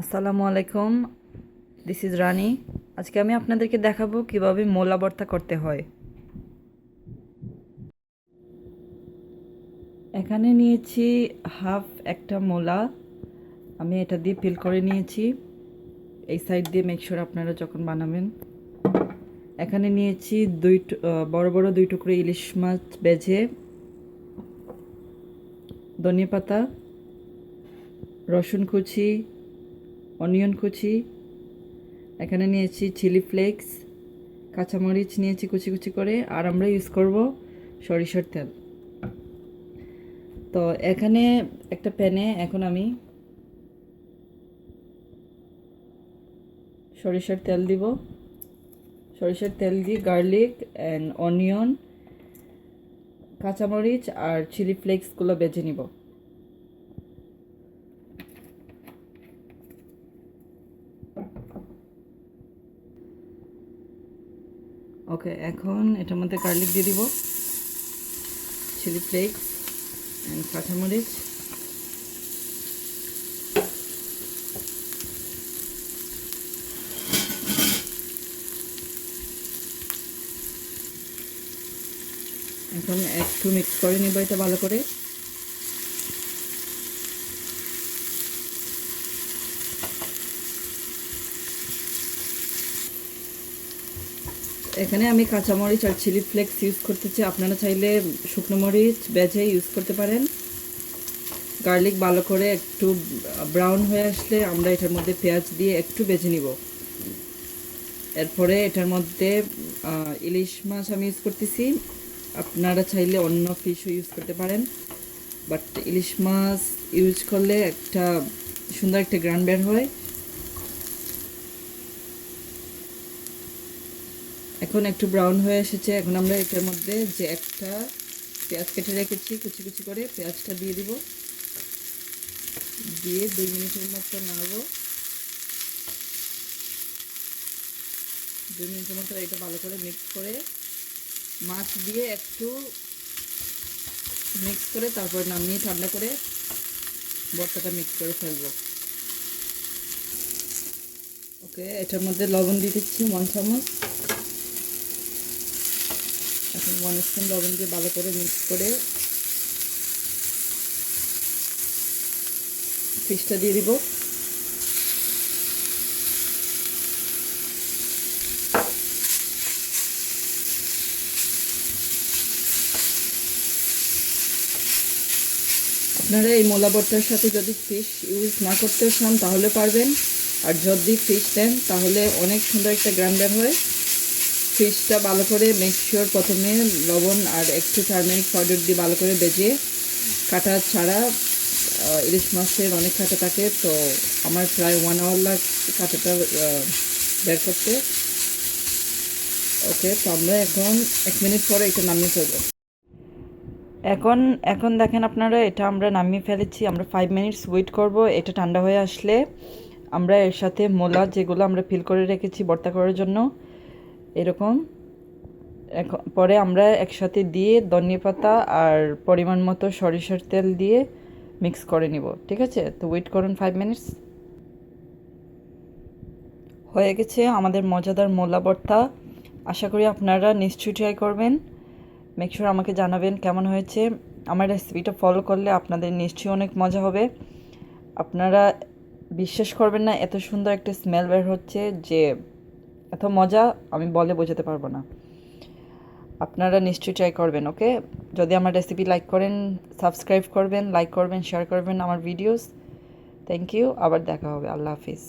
আসসালামু আলাইকুম, this is রানি। আজকে আমি আপনাদেরকে দেখাবো কিভাবে মোলা ভর্তা করতে হয়। এখানে নিয়েছি হাফ একটা মোলা, আমি এটা দিয়ে পিল করে নিয়েছি। এই সাইড দিয়ে মেক শিওর আপনারা যখন বানাবেন। এখানে নিয়েছি বড় বড় দুই টুকরো ইলিশ মাছ ভেজে, ধনিয়া পাতা, রসুন কুচি, অনিয়ন কুচি। এখানে নিয়েছি চিলি ফ্লেক্স, কাঁচামরিচ নিয়েছি কুচি কুচি করে, আর আমরা ইউজ করব সরিষার তেল। তো এখানে একটা প্যানে এখন আমি সরিষার তেল দিব। সরিষার তেল দিয়ে গার্লিক অ্যান্ড অনিয়ন, কাঁচামরিচ আর চিলি ফ্লেক্সগুলো বেজে নিব। ওকে, এখন এটার মধ্যে গার্লিক দিয়ে দিব, চিলি ফ্লেক্স অ্যান্ড কাঁচামরিচ। এখন একটু মিক্স করে নিব এটা ভালো করে। এখানে আমি কাঁচামরিচ আর চিলি ফ্লেক্স ইউজ করতেছি, আপনারা চাইলে শুকনো মরিচ বেজে ইউজ করতে পারেন। গার্লিক ভালো করে একটু ব্রাউন হয়ে আসলে আমরা এটার মধ্যে পেঁয়াজ দিয়ে একটু বেজে নিব। এরপরে এটার মধ্যে ইলিশ মাছ আমি ইউজ করতেছি, আপনারা চাইলে অন্য ফিশও ইউজ করতে পারেন, বাট ইলিশ মাছ ইউজ করলে একটা সুন্দর একটা গ্রান বের হয়। এখন একটু ব্রাউন হয়ে এসেছে, এখন আমরা এটার মধ্যে যে একটা পেঁয়াজ কেটে রেখেছি কুচি কুচি করে, পেঁয়াজটা দিয়ে দিব। দিয়ে 2 মিনিটের মতো নাড়বো। 2 মিনিটের মতো এটা ভালো করে মিক্স করে মাছ দিয়ে একটু মিক্স করে তারপর নামিয়ে ঠান্ডা করে ভর্তাটা মিক্স করে ফেলবো। ওকে, এটার মধ্যে লবণ দিয়ে দিচ্ছি 1 চামচ। এখন 1 স্পুন লবণ দিয়ে ভালো করে মিক্স করে ফিশটা দিয়ে দিব। আপনারা এই মোলা ভর্তার সাথে যদি ফিশ ইউজ না করতে চান তাহলে পারবেন, আর যদি ফিশ দেন তাহলে অনেক সুন্দর একটা গ্রান বের হয়। ফিশটা ভালো করে মেক শিওর প্রথমে লবণ আর একটু টারমেরিক পাউডার দিয়ে ভালো করে ভেজে, কাটা ছাড়া, ইলিশ মাছের অনেক কাটা থাকে, তো আমার প্রায় 1 আওয়ার কাটাটা বের করতে। ওকে, তো আমরা এখন 1 মিনিট পরে এটা নামিয়ে ফেলবো। এখন এখন দেখেন আপনারা, এটা আমরা নামিয়ে ফেলেছি। আমরা 5 মিনিটস ওয়েট করব। এটা ঠান্ডা হয়ে আসলে আমরা এর সাথে মোলা যেগুলো আমরা ফিল করে রেখেছি ভর্তা করার জন্য, এরকম এখন পরে আমরা একসাথে দিয়ে ধনিয়া পাতা আর পরিমাণ মতো সরিষার তেল দিয়ে মিক্স করে নিব। ঠিক আছে, তো ওয়েট করুন 5 মিনিটস। হয়ে গেছে আমাদের মজাদার মোলা ভর্তা। আশা করি আপনারা নিশ্চয়ই ট্রাই করবেন। মেক শিওর আমাকে জানাবেন কেমন হয়েছে। আমার রেসিপিটা ফলো করলে আপনাদের নিশ্চয়ই অনেক মজা হবে। আপনারা বিশ্বাস করবেন না, এত সুন্দর একটা স্মেল বের হচ্ছে যে এত মজা আমি বলে বোঝাতে পারবো না। আপনারা নিশ্চয়ই ট্রাই করবেন। ওকে, যদি আমার রেসিপি লাইক করেন, সাবস্ক্রাইব করবেন, লাইক করবেন, শেয়ার করবেন আমার ভিডিওস। থ্যাংক ইউ, আবার দেখা হবে। আল্লাহ হাফিজ।